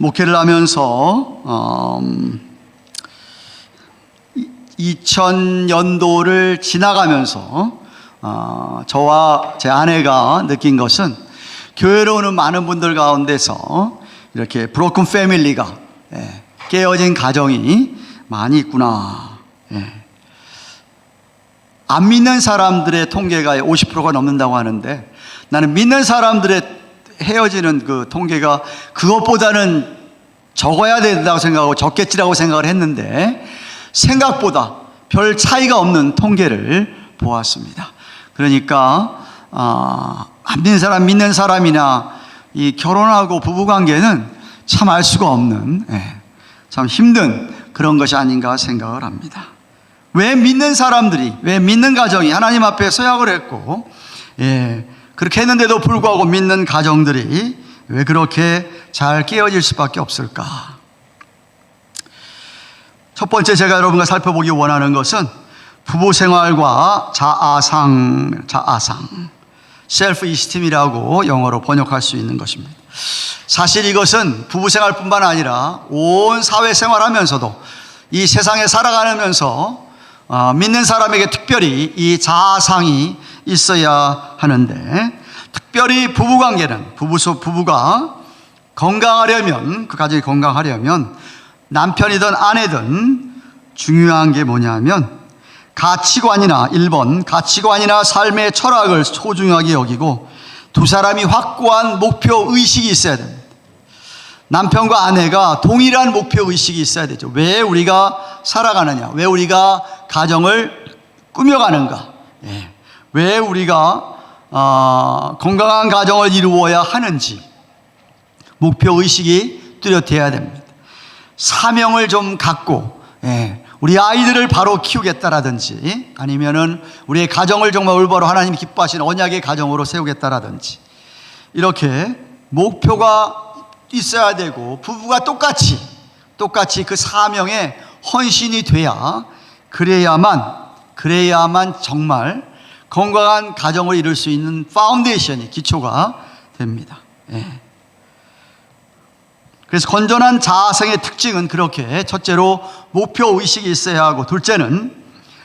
목회를 하면서 2000년도를 지나가면서 저와 제 아내가 느낀 것은 교회로 오는 많은 분들 가운데서 이렇게 브로큰 패밀리가, 깨어진 가정이 많이 있구나. 안 믿는 사람들의 통계가 50%가 넘는다고 하는데, 나는 믿는 사람들의 헤어지는 그 통계가 그것보다는 적어야 된다고 생각하고 적겠지라고 생각을 했는데, 생각보다 별 차이가 없는 통계를 보았습니다. 그러니까 안 믿는 사람, 믿는 사람이나 이 결혼하고 부부관계는 참 알 수가 없는, 참 힘든 그런 것이 아닌가 생각을 합니다. 왜 믿는 사람들이, 왜 믿는 가정이 하나님 앞에 서약을 했고, 그렇게 했는데도 불구하고 믿는 가정들이 왜 그렇게 잘 깨어질 수밖에 없을까? 첫 번째, 제가 여러분과 살펴보기 원하는 것은 부부 생활과 자아상, 셀프 이스팀이라고 영어로 번역할 수 있는 것입니다. 사실 이것은 부부 생활뿐만 아니라 온 사회 생활하면서도, 이 세상에 살아가면서 믿는 사람에게 특별히 이 자아상이 있어야 하는데, 특별히 부부관계는, 부부가 건강하려면, 그 가정이 건강하려면 남편이든 아내든 중요한 게 뭐냐면 가치관이나, 1번 가치관이나 삶의 철학을 소중하게 여기고 두 사람이 확고한 목표 의식이 있어야 됩니다. 남편과 아내가 동일한 목표 의식이 있어야 되죠. 왜 우리가 살아가느냐, 왜 우리가 가정을 꾸며가는가, 왜 우리가 건강한 가정을 이루어야 하는지 목표 의식이 뚜렷해야 됩니다. 사명을 좀 갖고, 우리 아이들을 바로 키우겠다라든지, 아니면은 우리의 가정을 정말 올바로 하나님이 기뻐하시는 언약의 가정으로 세우겠다라든지, 이렇게 목표가 있어야 되고, 부부가 똑같이 그 사명에 헌신이 돼야, 그래야만 정말 건강한 가정을 이룰 수 있는 파운데이션이, 기초가 됩니다. 그래서 건전한 자아성의 특징은 그렇게, 첫째로 목표 의식이 있어야 하고, 둘째는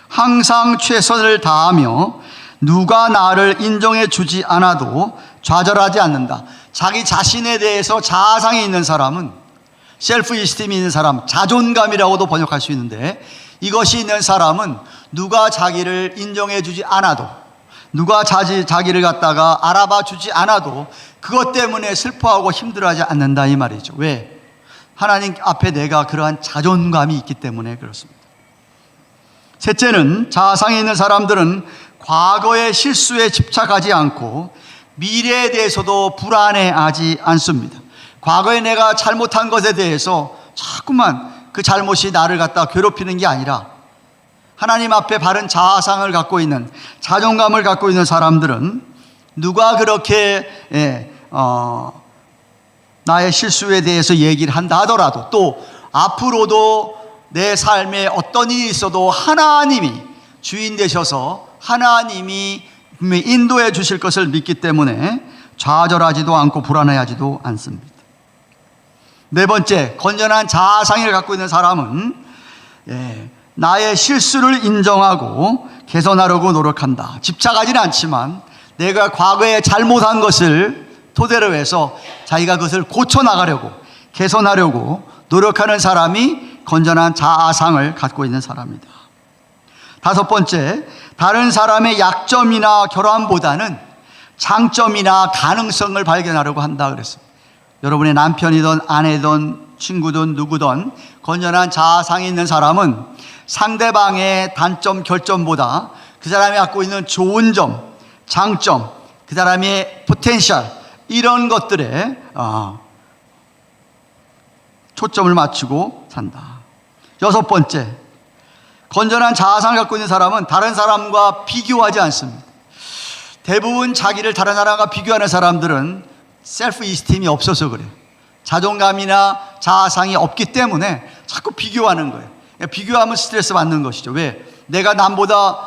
항상 최선을 다하며 누가 나를 인정해 주지 않아도 좌절하지 않는다. 자기 자신에 대해서 자아상이 있는 사람은, 셀프 이스팀이 있는 사람, 자존감이라고도 번역할 수 있는데, 이것이 있는 사람은 누가 자기를 인정해 주지 않아도, 누가 자기를 갖다가 알아봐 주지 않아도 그것 때문에 슬퍼하고 힘들어하지 않는다, 이 말이죠. 왜? 하나님 앞에 내가 그러한 자존감이 있기 때문에 그렇습니다. 셋째는, 자아상에 있는 사람들은 과거의 실수에 집착하지 않고 미래에 대해서도 불안해하지 않습니다. 과거에 내가 잘못한 것에 대해서 자꾸만 그 잘못이 나를 갖다 괴롭히는 게 아니라, 하나님 앞에 바른 자아상을 갖고 있는, 자존감을 갖고 있는 사람들은 누가 그렇게 나의 실수에 대해서 얘기를 한다 하더라도, 또 앞으로도 내 삶에 어떤 일이 있어도 하나님이 주인 되셔서 하나님이 분명히 인도해 주실 것을 믿기 때문에 좌절하지도 않고 불안해하지도 않습니다. 네 번째, 건전한 자아상을 갖고 있는 사람은 나의 실수를 인정하고 개선하려고 노력한다. 집착하지는 않지만 내가 과거에 잘못한 것을 토대로 해서 자기가 그것을 고쳐나가려고, 개선하려고 노력하는 사람이 건전한 자아상을 갖고 있는 사람이다. 다섯 번째, 다른 사람의 약점이나 결함보다는 장점이나 가능성을 발견하려고 한다 그랬습니다. 여러분의 남편이든 아내든 친구든 누구든 건전한 자아상이 있는 사람은 상대방의 단점, 결점보다 그 사람이 갖고 있는 좋은 점, 장점, 그 사람의 포텐셜, 이런 것들에 초점을 맞추고 산다. 여섯 번째, 건전한 자아상을 갖고 있는 사람은 다른 사람과 비교하지 않습니다. 대부분 자기를 다른 사람과 비교하는 사람들은 셀프 이스팀이 없어서 그래요. 자존감이나 자아상이 없기 때문에 자꾸 비교하는 거예요. 비교하면 스트레스 받는 것이죠. 왜? 내가 남보다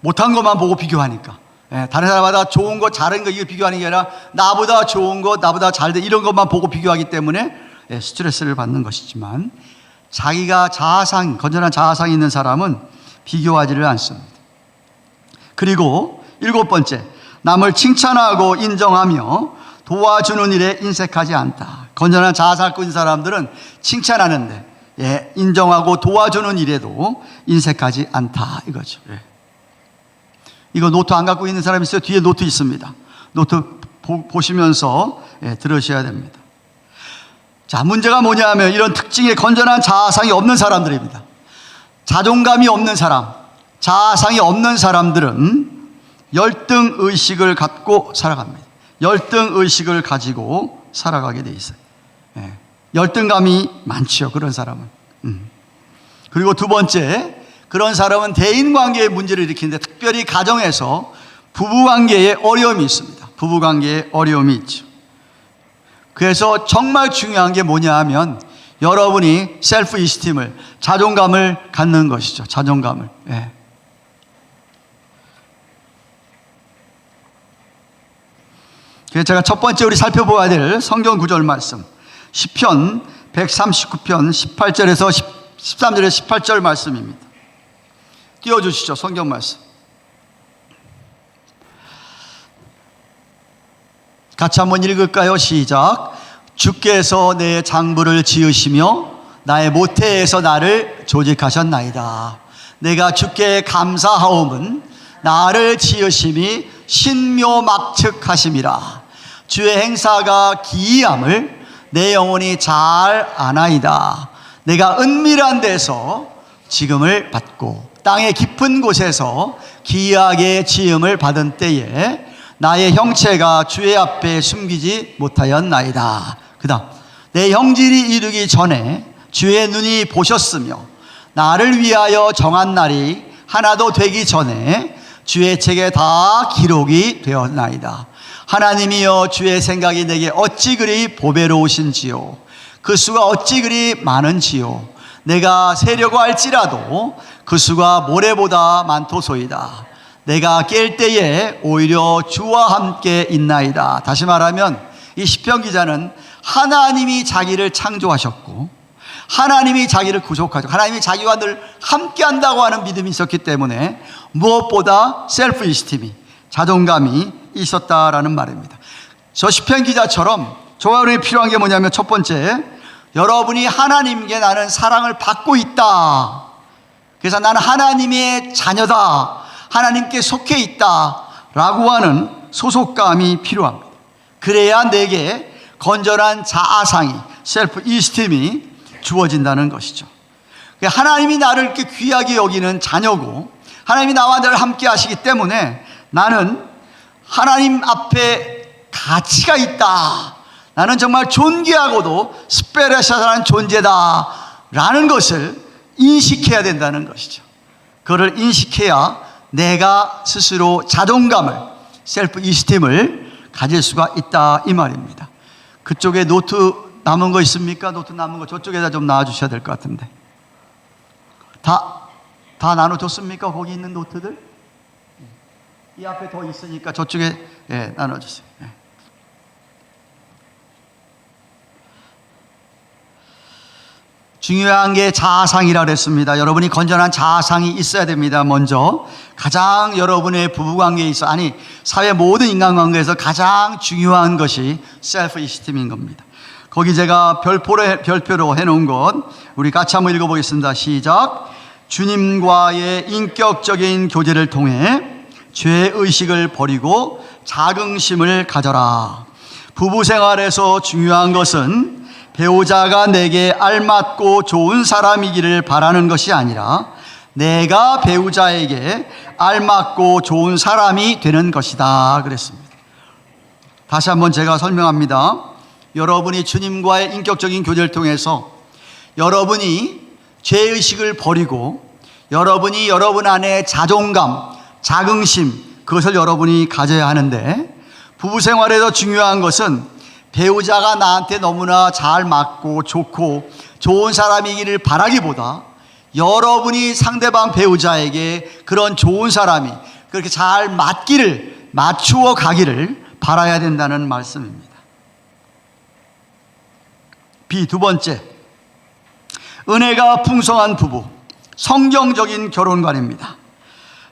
못한 것만 보고 비교하니까. 다른 사람마다 좋은 것, 잘한 거 이거 비교하는 게 아니라 나보다 좋은 것, 나보다 잘돼 이런 것만 보고 비교하기 때문에 스트레스를 받는 것이지만, 자기가 자아상, 건전한 자아상이 있는 사람은 비교하지를 않습니다. 그리고 7번째, 남을 칭찬하고 인정하며 도와주는 일에 인색하지 않다. 건전한 자아상을 갖고 있는 사람들은 칭찬하는데 인정하고 도와주는 일에도 인색하지 않다 이거죠. 이거 노트 안 갖고 있는 사람 있어요? 뒤에 노트 있습니다. 노트 보시면서 들으셔야 됩니다. 자, 문제가 뭐냐면 이런 특징의 건전한 자아상이 없는 사람들입니다. 자존감이 없는 사람, 자아상이 없는 사람들은 열등 의식을 갖고 살아갑니다. 열등 의식을 가지고 살아가게 돼 있어요. 열등감이 많죠, 그런 사람은. 그리고 2번째, 그런 사람은 대인관계에 문제를 일으키는데, 특별히 가정에서 부부관계에 어려움이 있습니다. 부부관계에 어려움이 있죠. 그래서 정말 중요한 게 뭐냐 하면 여러분이 셀프 이스팀을, 자존감을 갖는 것이죠. 자존감을. 그래서 제가 첫 번째 우리 살펴보아야 될 성경 구절 말씀, 시편 139편 18절에서 13절에서 18절 말씀입니다. 띄워주시죠. 성경 말씀 같이 한번 읽을까요? 시작. 주께서 내 장부를 지으시며 나의 모태에서 나를 조직하셨나이다. 내가 주께 감사하옴은 나를 지으심이 신묘막측하심이라. 주의 행사가 기이함을 내 영혼이 잘 아나이다. 내가 은밀한 데서 지음을 받고 땅의 깊은 곳에서 기이하게 지음을 받은 때에 나의 형체가 주의 앞에 숨기지 못하였나이다. 그 다음, 내 형질이 이르기 전에 주의 눈이 보셨으며 나를 위하여 정한 날이 하나도 되기 전에 주의 책에 다 기록이 되었나이다. 하나님이여, 주의 생각이 내게 어찌 그리 보배로우신지요. 그 수가 어찌 그리 많은지요. 내가 세려고 할지라도 그 수가 모래보다 많도소이다. 내가 깰 때에 오히려 주와 함께 있나이다. 다시 말하면 이 시편 기자는 하나님이 자기를 창조하셨고 하나님이 자기를 구속하셨고 하나님이 자기와 늘 함께 한다고 하는 믿음이 있었기 때문에 무엇보다 셀프 이스팀이, 자존감이 있었다라는 말입니다. 저 시편 기자처럼 저와 필요한 게 뭐냐면, 첫 번째, 여러분이 하나님께 나는 사랑을 받고 있다, 그래서 나는 하나님의 자녀다, 하나님께 속해 있다 라고 하는 소속감이 필요합니다. 그래야 내게 건전한 자아상이, 셀프 이스팀이 주어진다는 것이죠. 하나님이 나를 이렇게 귀하게 여기는 자녀고 하나님이 나와 늘 함께 하시기 때문에 나는 하나님 앞에 가치가 있다, 나는 정말 존귀하고도 스페셜한 존재다 라는 것을 인식해야 된다는 것이죠. 그거를 인식해야 내가 스스로 자존감을, 셀프 이스팀을 가질 수가 있다 이 말입니다. 그쪽에 노트 남은 거 있습니까? 노트 남은 거 저쪽에다 좀 놔주셔야 될 것 같은데. 다 나눠줬습니까? 거기 있는 노트들? 이 앞에 더 있으니까 저쪽에 나눠주세요. 중요한 게 자아상이라 그랬습니다. 여러분이 건전한 자아상이 있어야 됩니다. 먼저 가장 여러분의 부부관계에 있어, 아니 사회 모든 인간관계에서 가장 중요한 것이 셀프 이스팀인 겁니다. 거기 제가 별표로 해놓은 것 우리 같이 한번 읽어보겠습니다. 시작. 주님과의 인격적인 교제를 통해 죄의식을 버리고 자긍심을 가져라. 부부 생활에서 중요한 것은 배우자가 내게 알맞고 좋은 사람이기를 바라는 것이 아니라 내가 배우자에게 알맞고 좋은 사람이 되는 것이다 그랬습니다. 다시 한번 제가 설명합니다. 여러분이 주님과의 인격적인 교제를 통해서 여러분이 죄의식을 버리고 여러분이 여러분 안에 자존감, 자긍심, 그것을 여러분이 가져야 하는데, 부부 생활에서 중요한 것은 배우자가 나한테 너무나 잘 맞고 좋고 좋은 사람이기를 바라기보다 여러분이 상대방 배우자에게 그런 좋은 사람이 그렇게 잘 맞기를 맞추어 가기를 바라야 된다는 말씀입니다. 두 번째, 은혜가 풍성한 부부, 성경적인 결혼관입니다.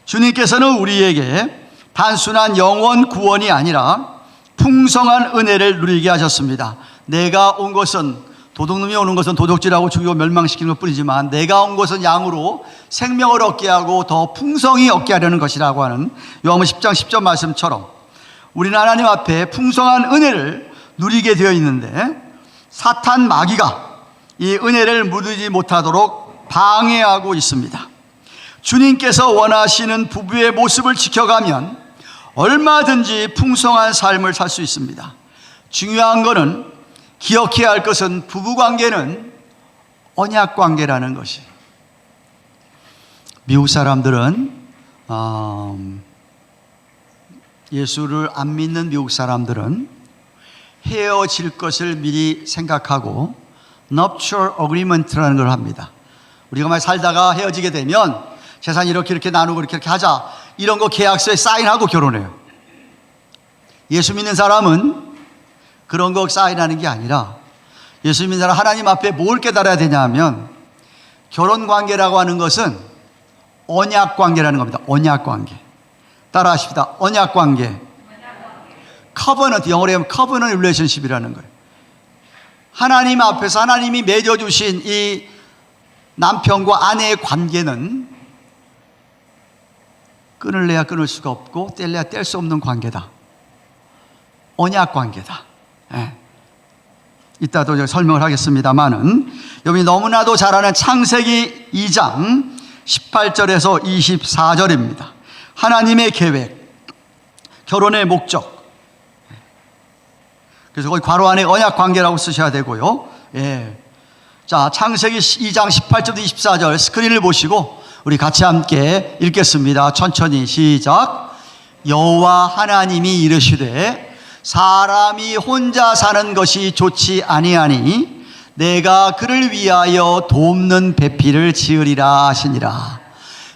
주님께서는 우리에게 단순한 영원 구원이 아니라 풍성한 은혜를 누리게 하셨습니다. 내가 온 것은, 도둑놈이 오는 것은 도둑질하고 죽이고 멸망시키는 것뿐이지만 내가 온 것은 양으로 생명을 얻게 하고 더 풍성히 얻게 하려는 것이라고 하는 요한복음 10장 10절 말씀처럼 우리는 하나님 앞에 풍성한 은혜를 누리게 되어 있는데, 사탄 마귀가 이 은혜를 누리지 못하도록 방해하고 있습니다. 주님께서 원하시는 부부의 모습을 지켜가면 얼마든지 풍성한 삶을 살 수 있습니다. 중요한 것은, 기억해야 할 것은 부부관계는 언약관계라는 것이. 미국 사람들은 예수를 안 믿는 미국 사람들은 헤어질 것을 미리 생각하고 nuptial agreement라는 걸 합니다. 우리가 말 살다가 헤어지게 되면 재산 이렇게 나누고 이렇게 하자, 이런 거 계약서에 사인하고 결혼해요. 예수 믿는 사람은 그런 거 사인하는 게 아니라, 예수 믿는 사람 하나님 앞에 뭘 깨달아야 되냐 하면, 결혼관계라고 하는 것은 언약관계라는 겁니다. 언약관계. 따라 하십시다. 언약관계. covenant, 영어로 하면 covenant relationship이라는 거예요. 하나님 앞에서 하나님이 맺어주신 이 남편과 아내의 관계는 끊을래야 끊을 수가 없고 뗄래야 뗄 수 없는 관계다. 언약관계다. 예. 이따도 설명을 하겠습니다만은, 여기 너무나도 잘 아는 창세기 2장 18절에서 24절입니다. 하나님의 계획, 결혼의 목적. 그래서 거기 괄호 안에 언약관계라고 쓰셔야 되고요. 예. 자, 창세기 2장 18절부터 24절 스크린을 보시고 우리 같이 함께 읽겠습니다. 천천히 시작. 여호와 하나님이 이르시되 사람이 혼자 사는 것이 좋지 아니하니 내가 그를 위하여 돕는 배필을 지으리라 하시니라.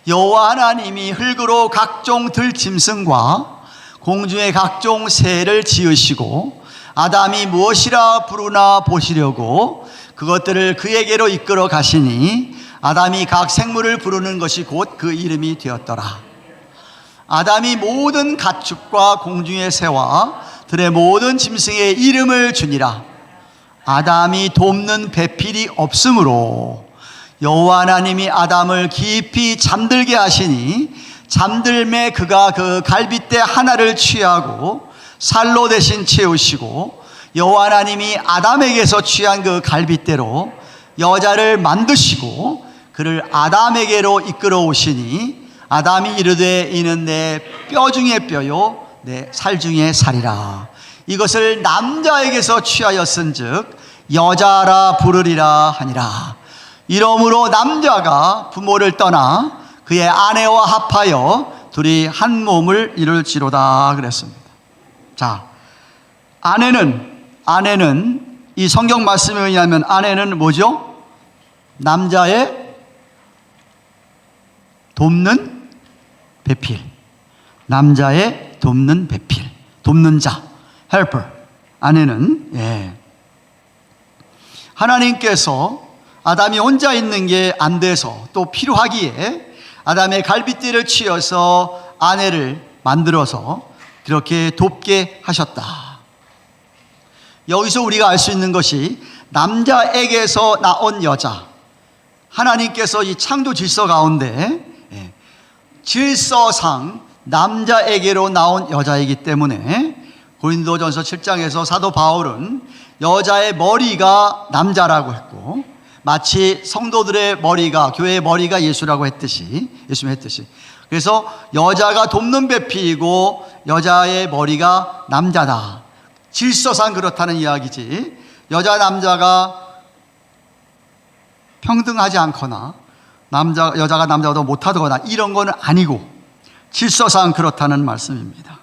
여호와 하나님이 흙으로 각종 들짐승과 공중의 각종 새를 지으시고 아담이 무엇이라 부르나 보시려고 그것들을 그에게로 이끌어 가시니 아담이 각 생물을 부르는 것이 곧 그 이름이 되었더라. 아담이 모든 가축과 공중의 새와 들의 모든 짐승의 이름을 주니라. 아담이 돕는 배필이 없으므로 여호와 하나님이 아담을 깊이 잠들게 하시니 잠들매 그가 그 갈빗대 하나를 취하고 살로 대신 채우시고 여호와 하나님이 아담에게서 취한 그 갈빗대로 여자를 만드시고 그를 아담에게로 이끌어 오시니 아담이 이르되 이는 내 뼈 중에 뼈요 내 살 중에 살이라. 이것을 남자에게서 취하였은즉 여자라 부르리라 하니라. 이러므로 남자가 부모를 떠나 그의 아내와 합하여 둘이 한 몸을 이룰지로다 그랬습니다. 자, 아내는 이 성경 말씀에 의하면 아내는 뭐죠? 남자의 돕는 배필. 남자의 돕는 배필. 돕는 자. helper. 아내는, 하나님께서 아담이 혼자 있는 게 안 돼서 또 필요하기에 아담의 갈빗대를 치어서 아내를 만들어서 그렇게 돕게 하셨다. 여기서 우리가 알 수 있는 것이 남자에게서 나온 여자, 하나님께서 이 창조 질서 가운데 질서상 남자에게로 나온 여자이기 때문에 고린도전서 7장에서 사도 바울은 여자의 머리가 남자라고 했고 마치 성도들의 머리가, 교회의 머리가 예수라고 했듯이, 예수님 했듯이, 그래서 여자가 돕는 배필이고 여자의 머리가 남자다. 질서상 그렇다는 이야기지, 여자 남자가 평등하지 않거나 여자가 남자보다 못하거나 이런 거는 아니고 질서상 그렇다는 말씀입니다.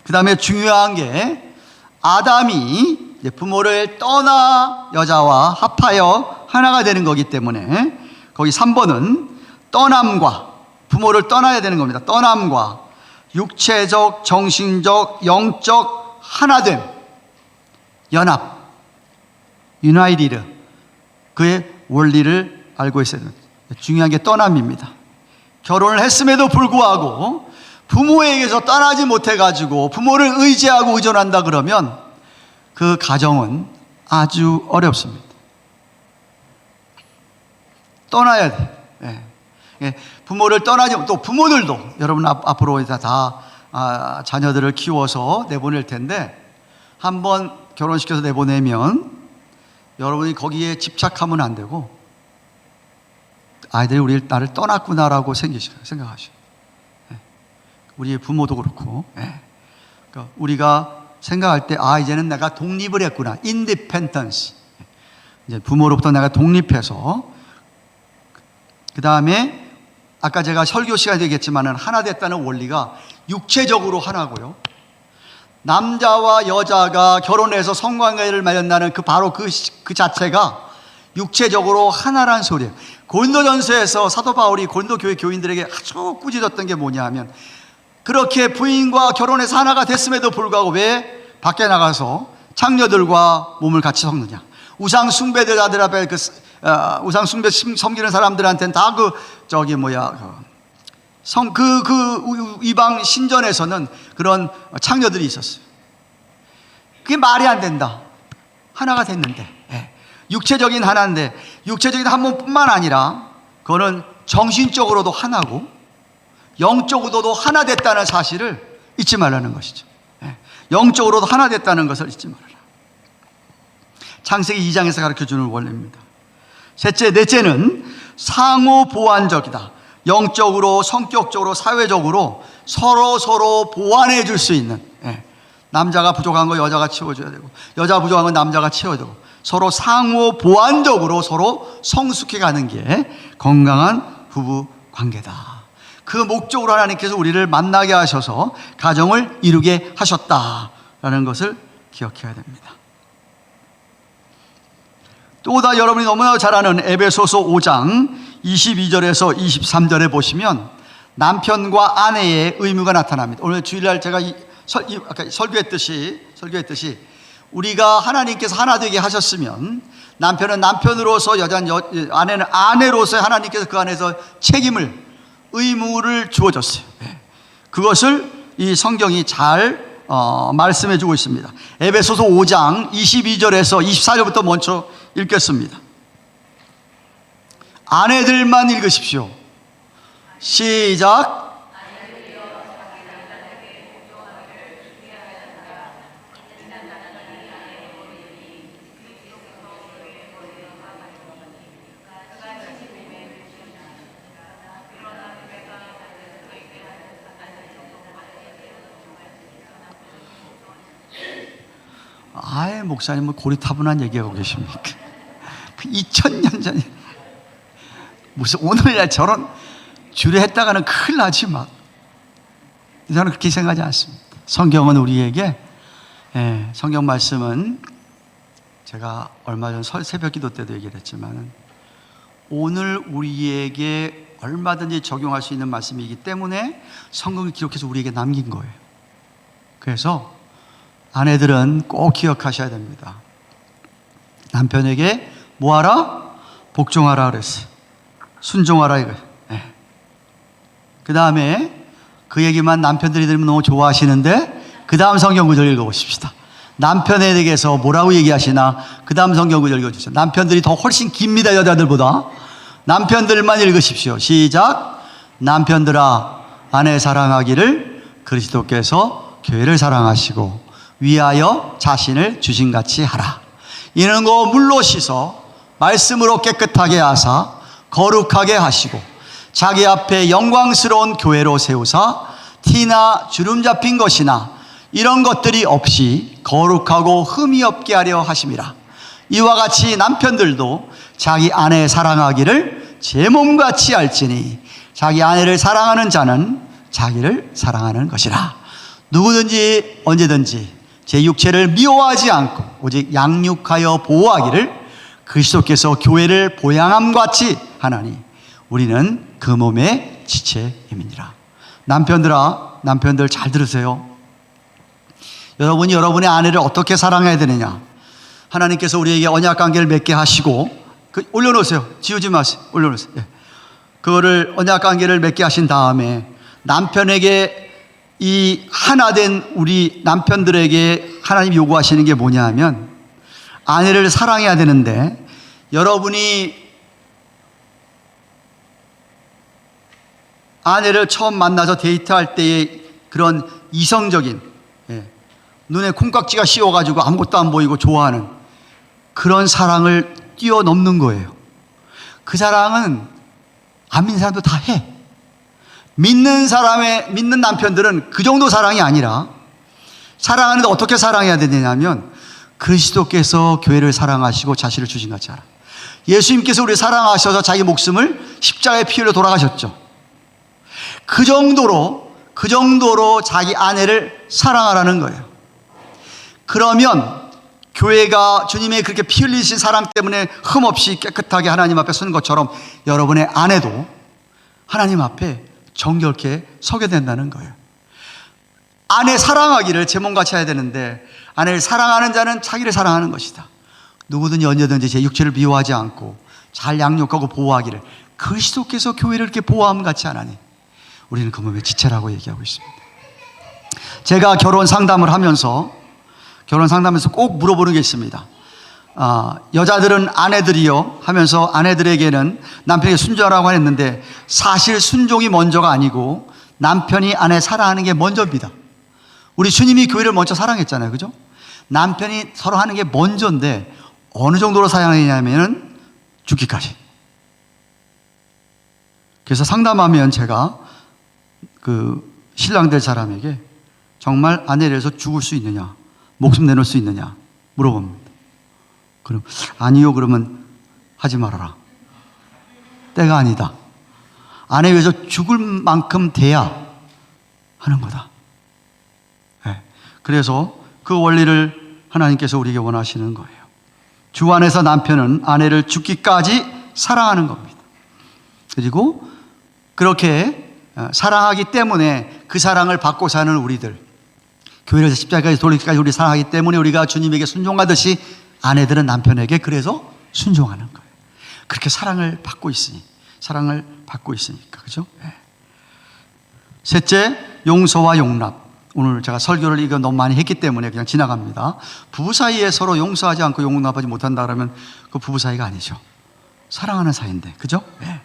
그 다음에 중요한 게 아담이 부모를 떠나 여자와 합하여 하나가 되는 거기 때문에 거기 3번은 떠남과, 부모를 떠나야 되는 겁니다. 떠남과 육체적, 정신적, 영적 하나됨, 연합, 유나이티드, 그의 원리를 알고 있어야 됩니다. 중요한 게 떠남입니다. 결혼을 했음에도 불구하고 부모에게서 떠나지 못해가지고 부모를 의지하고 의존한다 그러면 그 가정은 아주 어렵습니다. 떠나야 돼. 예. 부모를 떠나지, 또 부모들도 여러분 앞으로 다 자녀들을 키워서 내보낼 텐데, 한번 결혼시켜서 내보내면 여러분이 거기에 집착하면 안 되고, 아이들이 나를 떠났구나라고 생각하셔요. 예. 우리의 부모도 그렇고, 예. 그러니까 우리가 생각할 때, 이제는 내가 독립을 했구나. independence. 이제 부모로부터 내가 독립해서, 그 다음에 아까 제가 설교 시간에 얘기했지만은 하나 됐다는 원리가 육체적으로 하나고요. 남자와 여자가 결혼해서 성관계를 맺는다는 바로 그 자체가 육체적으로 하나란 소리예요. 고린도전서에서 사도 바울이 고린도 교회 교인들에게 아주 꾸짖었던 게 뭐냐 하면, 그렇게 부인과 결혼해서 하나가 됐음에도 불구하고 왜 밖에 나가서 창녀들과 몸을 같이 섞느냐. 우상 숭배자들 앞에 우상 숭배 섬기는 사람들한테는 다 이방 신전에서는 그런 창녀들이 있었어요. 그게 말이 안 된다. 하나가 됐는데, 육체적인 하나인데, 육체적인 한 몸뿐만 아니라 그거는 정신적으로도 하나고 영적으로도 하나 됐다는 사실을 잊지 말라는 것이죠. 영적으로도 하나 됐다는 것을 잊지 말아라. 창세기 2장에서 가르쳐주는 원리입니다. 넷째는 상호 보완적이다. 영적으로, 성격적으로, 사회적으로 서로 보완해 줄 수 있는, 남자가 부족한 거 여자가 채워줘야 되고, 여자가 부족한 건 남자가 채워야 되고, 서로 상호 보완적으로 서로 성숙해 가는 게 건강한 부부 관계다. 그 목적으로 하나님께서 우리를 만나게 하셔서 가정을 이루게 하셨다라는 것을 기억해야 됩니다. 또다 여러분이 너무나 잘 아는 에베소서 5장 22절에서 23절에 보시면 남편과 아내의 의무가 나타납니다. 오늘 주일날 제가 아까 설교했듯이 우리가 하나님께서 하나 되게 하셨으면 남편은 남편으로서, 아내는 아내로서 하나님께서 그 안에서 의무를 주어졌어요. 그것을 이 성경이 잘 말씀해 주고 있습니다. 에베소서 5장 22절에서 24절부터 먼저 읽겠습니다. 아내들만 읽으십시오. 시작. 목사님은 고리타분한 얘기하고 계십니까? 2000년 전에 무슨 오늘날 저런 주례했다가는 큰일 나지 막. 저는 그렇게 생각하지 않습니다. 성경은 우리에게, 성경 말씀은 제가 얼마 전 새벽 기도 때도 얘기를 했지만, 오늘 우리에게 얼마든지 적용할 수 있는 말씀이기 때문에 성경을 기록해서 우리에게 남긴 거예요. 그래서 아내들은 꼭 기억하셔야 됩니다. 남편에게 뭐하라? 복종하라 그랬어요. 순종하라 이거예요. 그 다음에 그 얘기만 남편들이 들으면 너무 좋아하시는데, 그 다음 성경 구절 읽어보십시다. 남편에 대해서 뭐라고 얘기하시나? 그 다음 성경 구절 읽어주세요. 남편들이 더 훨씬 깁니다, 여자들보다. 남편들만 읽으십시오. 시작. 남편들아, 아내 사랑하기를 그리스도께서 교회를 사랑하시고 위하여 자신을 주신같이 하라. 이는 거 물로 씻어 말씀으로 깨끗하게 하사 거룩하게 하시고 자기 앞에 영광스러운 교회로 세우사 티나 주름 잡힌 것이나 이런 것들이 없이 거룩하고 흠이 없게 하려 하심이라. 이와 같이 남편들도 자기 아내 사랑하기를 제 몸같이 알지니 자기 아내를 사랑하는 자는 자기를 사랑하는 것이라. 누구든지 언제든지 제 육체를 미워하지 않고 오직 양육하여 보호하기를 그리스도께서 교회를 보양함같이 하나니 우리는 그 몸의 지체임이니라. 남편들 잘 들으세요. 여러분이 여러분의 아내를 어떻게 사랑해야 되느냐. 하나님께서 우리에게 언약 관계를 맺게 하시고, 올려놓으세요. 지우지 마세요. 올려놓으세요. 예. 그거를 언약 관계를 맺게 하신 다음에 남편에게, 이 하나된 우리 남편들에게 하나님이 요구하시는 게 뭐냐 하면, 아내를 사랑해야 되는데, 여러분이 아내를 처음 만나서 데이트할 때의 그런 이성적인, 눈에 콩깍지가 씌워가지고 아무것도 안 보이고 좋아하는 그런 사랑을 뛰어넘는 거예요. 그 사랑은 안 믿는 사람도 다 해. 믿는 남편들은 그 정도 사랑이 아니라, 사랑하는데 어떻게 사랑해야 되냐면, 그리스도께서 교회를 사랑하시고 자신을 주신 것처럼, 예수님께서 우리를 사랑하셔서 자기 목숨을 십자가에 피 흘려 돌아가셨죠. 그 정도로 자기 아내를 사랑하라는 거예요. 그러면 교회가 주님의 그렇게 피 흘리신 사랑 때문에 흠없이 깨끗하게 하나님 앞에 서는 것처럼, 여러분의 아내도 하나님 앞에 정결케 서게 된다는 거예요. 아내 사랑하기를 제 몸같이 해야 되는데, 아내를 사랑하는 자는 자기를 사랑하는 것이다. 누구든지 언제든지 제 육체를 미워하지 않고 잘 양육하고 보호하기를 그리스도께서 교회를 이렇게 보호함 같이 하나니, 우리는 그 몸의 지체라고 얘기하고 있습니다. 제가 결혼 상담하면서 꼭 물어보는 게 있습니다. 여자들은 아내들이요 하면서, 아내들에게는 남편에게 순종하라고 했는데, 사실 순종이 먼저가 아니고 남편이 아내 사랑하는 게 먼저입니다. 우리 주님이 교회를 먼저 사랑했잖아요, 그죠? 남편이 서로 하는 게 먼저인데, 어느 정도로 사랑했냐면은 죽기까지. 그래서 상담하면 제가 그 신랑 될 사람에게 정말 아내에 대해서 죽을 수 있느냐, 목숨 내놓을 수 있느냐 물어봅니다. 그럼 아니요, 그러면 하지 말아라. 때가 아니다. 아내에 위해서 죽을 만큼 돼야 하는 거다. 네. 그래서 그 원리를 하나님께서 우리에게 원하시는 거예요. 주 안에서 남편은 아내를 죽기까지 사랑하는 겁니다. 그리고 그렇게 사랑하기 때문에 그 사랑을 받고 사는 우리들, 교회에서 십자가까지 돌리기까지 우리 사랑하기 때문에 우리가 주님에게 순종하듯이 아내들은 남편에게 그래서 순종하는 거예요. 그렇게 사랑을 받고 있으니까, 그죠? 네. 셋째, 용서와 용납. 오늘 제가 설교를 이거 너무 많이 했기 때문에 그냥 지나갑니다. 부부 사이에 서로 용서하지 않고 용납하지 못한다 그러면 그 부부 사이가 아니죠. 사랑하는 사이인데, 그죠? 네.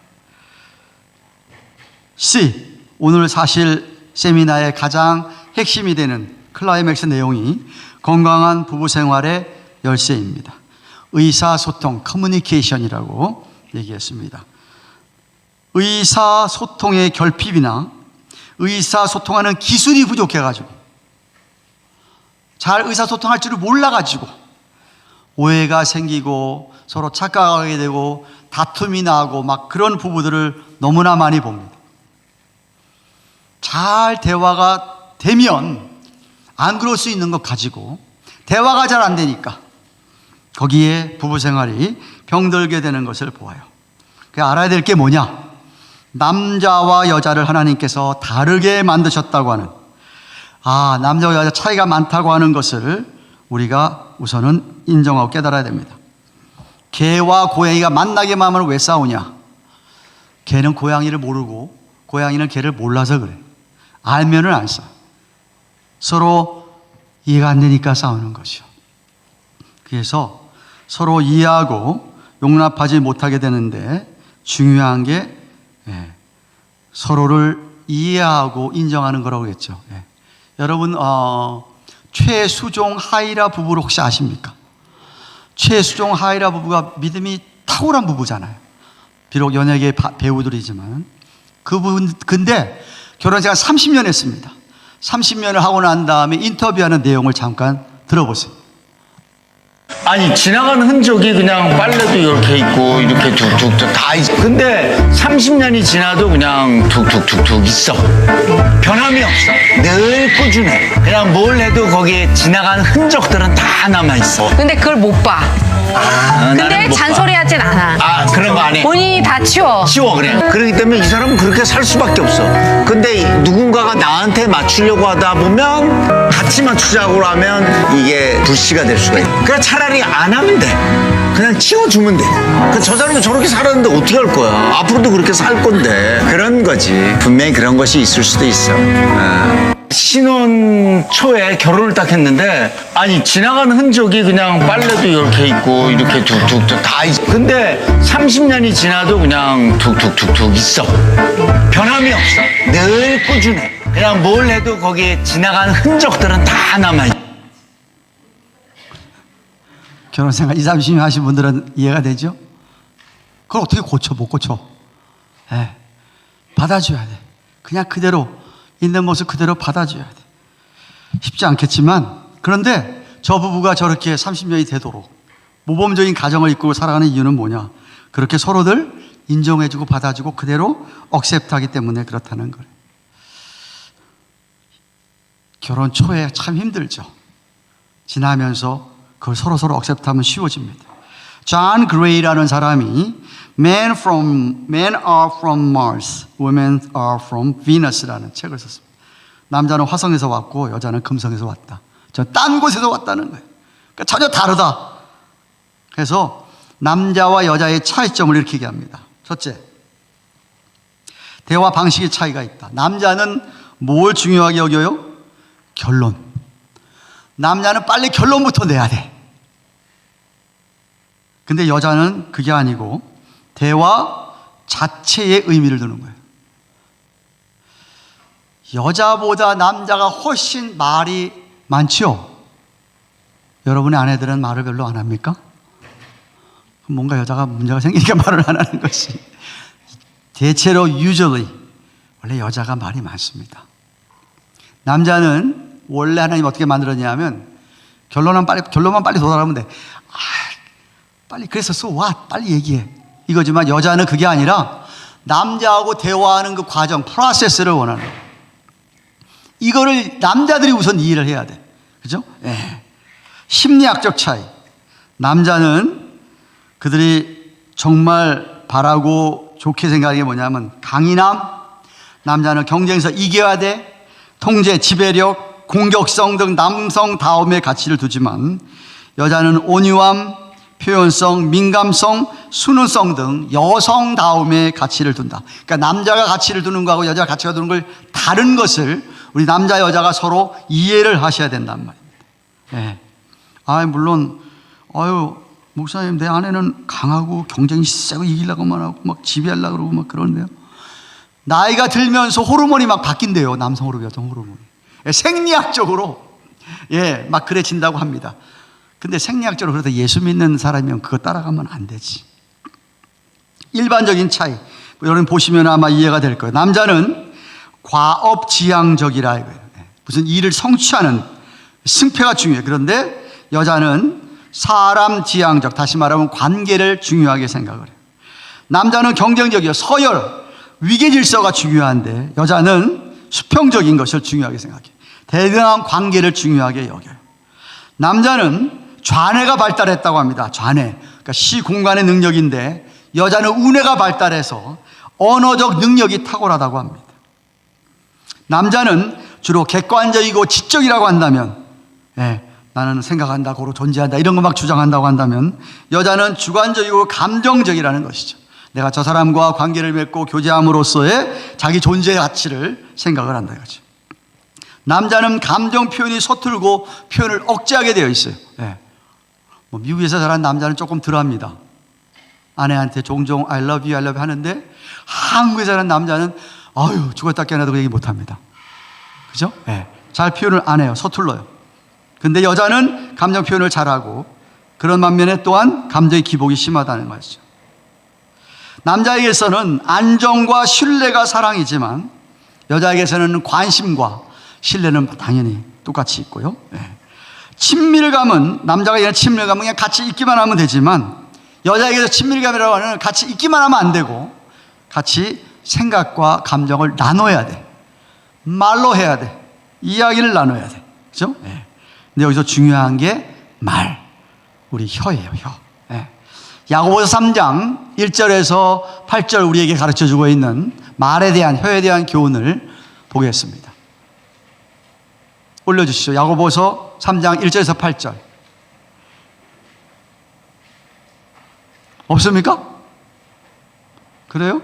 C, 오늘 사실 세미나의 가장 핵심이 되는 클라이맥스 내용이 건강한 부부 생활의 열쇠입니다. 의사소통, 커뮤니케이션이라고 얘기했습니다. 의사소통의 결핍이나 의사소통하는 기술이 부족해가지고, 잘 의사소통할 줄을 몰라가지고 오해가 생기고 서로 착각하게 되고 다툼이 나고 막 그런 부부들을 너무나 많이 봅니다. 잘 대화가 되면 안 그럴 수 있는 것 가지고 대화가 잘 안 되니까 거기에 부부 생활이 병들게 되는 것을 보아요. 알아야 될 게 뭐냐? 남자와 여자를 하나님께서 다르게 만드셨다고 하는, 남자와 여자 차이가 많다고 하는 것을 우리가 우선은 인정하고 깨달아야 됩니다. 개와 고양이가 만나게 하면 왜 싸우냐? 개는 고양이를 모르고 고양이는 개를 몰라서 그래. 알면은 안 싸워. 서로 이해가 안 되니까 싸우는 거죠. 그래서 서로 이해하고 용납하지 못하게 되는데, 중요한 게 서로를 이해하고 인정하는 거라고 했죠. 여러분, 최수종 하이라 부부를 혹시 아십니까? 최수종 하이라 부부가 믿음이 탁월한 부부잖아요. 비록 연예계 배우들이지만 그분, 근데 결혼 제가 30년 했습니다. 30년을 하고 난 다음에 인터뷰하는 내용을 잠깐 들어보세요. 아니, 지나가는 흔적이 그냥 빨래도 이렇게 있고 이렇게 툭툭툭 다 있어. 근데 30년이 지나도 그냥 툭툭툭툭 있어. 변함이 없어. 늘 꾸준해. 그냥 뭘 해도 거기에 지나가는 흔적들은 다 남아있어. 근데 그걸 못 봐. 나는 근데 못 봐. 잔소리 하진 않아. 그런 거 안 해. 본인이 다 다 치워. 치워 그냥. 그렇기 때문에 이 사람은 그렇게 살 수밖에 없어. 근데 누군가가 나한테 맞추려고 하다 보면 같이 맞추자고 하면 이게 불씨가 될 수가 있어. 그냥 차라리 안 하면 돼. 그냥 치워주면 돼. 저 사람은 저렇게 살았는데 어떻게 할 거야. 앞으로도 그렇게 살 건데. 그런 거지. 분명히 그런 것이 있을 수도 있어. 신혼 초에 결혼을 딱 했는데 아니 지나가는 흔적이 그냥 빨래도 이렇게 있고 이렇게 툭툭툭 다 있어. 근데 30년이 지나도 그냥 툭툭툭툭 있어. 변함이 없어. 늘 꾸준해. 그냥 뭘 해도 거기에 지나가는 흔적들은 다 남아있어. 결혼 생활 20, 30년 하신 분들은 이해가 되죠? 그걸 어떻게 고쳐? 못 고쳐. 예. 받아줘야 돼. 그냥 그대로 있는 모습 그대로 받아줘야 돼. 쉽지 않겠지만 그런데 저 부부가 저렇게 30년이 되도록 모범적인 가정을 이끌고 살아가는 이유는 뭐냐? 그렇게 서로들 인정해주고 받아주고 그대로 억셉트하기 때문에 그렇다는 거예요. 결혼 초에 참 힘들죠. 지나면서 그걸 서로 억셉트하면 쉬워집니다. 존 그레이라는 사람이 Men are from Mars, women are from Venus라는 책을 썼습니다. 남자는 화성에서 왔고 여자는 금성에서 왔다. 저 딴 곳에서 왔다는 거예요. 그러니까 전혀 다르다. 그래서 남자와 여자의 차이점을 이렇게 얘기합니다. 첫째, 대화 방식의 차이가 있다. 남자는 뭘 중요하게 여겨요? 결론. 남자는 빨리 결론부터 내야 돼. 근데 여자는 그게 아니고 대화 자체에 의미를 두는 거예요. 여자보다 남자가 훨씬 말이 많지요? 여러분의 아내들은 말을 별로 안 합니까? 뭔가 여자가 문제가 생기니까 말을 안 하는 것이. 대체로 usually 원래 여자가 말이 많습니다. 남자는 원래 하나님 어떻게 만들었냐면 결론만 빨리 도달하면 돼. 빨리 그래서 so what? 빨리 얘기해. 이거지만 여자는 그게 아니라 남자하고 대화하는 그 과정, 프로세스를 원하는 거예요. 이거를 남자들이 우선 이해를 해야 돼. 그죠? 예. 심리학적 차이. 남자는 그들이 정말 바라고 좋게 생각하는 게 뭐냐면 강인함. 남자는 경쟁에서 이겨야 돼. 통제, 지배력, 공격성 등 남성다움의 가치를 두지만 여자는 온유함, 표현성, 민감성, 순응성 등 여성다움의 가치를 둔다. 그러니까 남자가 가치를 두는 거하고 여자가 가치가 두는 걸 다른 것을 우리 남자 여자가 서로 이해를 하셔야 된단 말입니다. 예. 물론 목사님 내 아내는 강하고 경쟁이 세고 이기려고만 하고 막 지배하려고 그러고 막 그러는데요. 나이가 들면서 호르몬이 막 바뀐대요. 남성 호르몬, 여성 호르몬이. 생리학적으로 막 그래진다고 합니다. 근데 생리학적으로 그래도 예수 믿는 사람이면 그거 따라가면 안 되지. 일반적인 차이. 여러분 보시면 아마 이해가 될 거예요. 남자는 과업지향적이라 이거예요. 무슨 일을 성취하는 승패가 중요해요. 그런데 여자는 사람 지향적, 다시 말하면 관계를 중요하게 생각을 해요. 남자는 경쟁적이요. 서열, 위계 질서가 중요한데 여자는 수평적인 것을 중요하게 생각해요. 대등한 관계를 중요하게 여겨요. 남자는 좌뇌가 발달했다고 합니다. 좌뇌. 그러니까 시공간의 능력인데 여자는 우뇌가 발달해서 언어적 능력이 탁월하다고 합니다. 남자는 주로 객관적이고 지적이라고 한다면 나는 생각한다, 고로 존재한다 이런 거 막 주장한다고 한다면 여자는 주관적이고 감정적이라는 것이죠. 내가 저 사람과 관계를 맺고 교제함으로써의 자기 존재의 가치를 생각을 한다 이거죠. 남자는 감정 표현이 서툴고 표현을 억제하게 되어 있어요. 미국에서 자란 남자는 조금 덜합니다. 아내한테 종종 I love you, I love you 하는데 한국에서 자란 남자는 죽었다 깨어나도 그 얘기 못합니다. 그죠? 잘 표현을 안 해요. 서툴러요. 근데 여자는 감정 표현을 잘하고 그런 반면에 또한 감정의 기복이 심하다는 것이죠. 남자에게서는 안정과 신뢰가 사랑이지만 여자에게서는 관심과 신뢰는 당연히 똑같이 있고요. 친밀감은 남자가 얘기하는 친밀감은 그냥 같이 있기만 하면 되지만 여자에게서 친밀감이라고 하는 같이 있기만 하면 안 되고 같이 생각과 감정을 나눠야 돼. 말로 해야 돼. 이야기를 나눠야 돼. 그죠? 근데 여기서 중요한 게 말. 우리 혀예요, 혀. 야고보서 3장 1절에서 8절 우리에게 가르쳐주고 있는 말에 대한, 혀에 대한 교훈을 보겠습니다. 올려주시죠. 야고보서 3장 1절에서 8절. 없습니까? 그래요?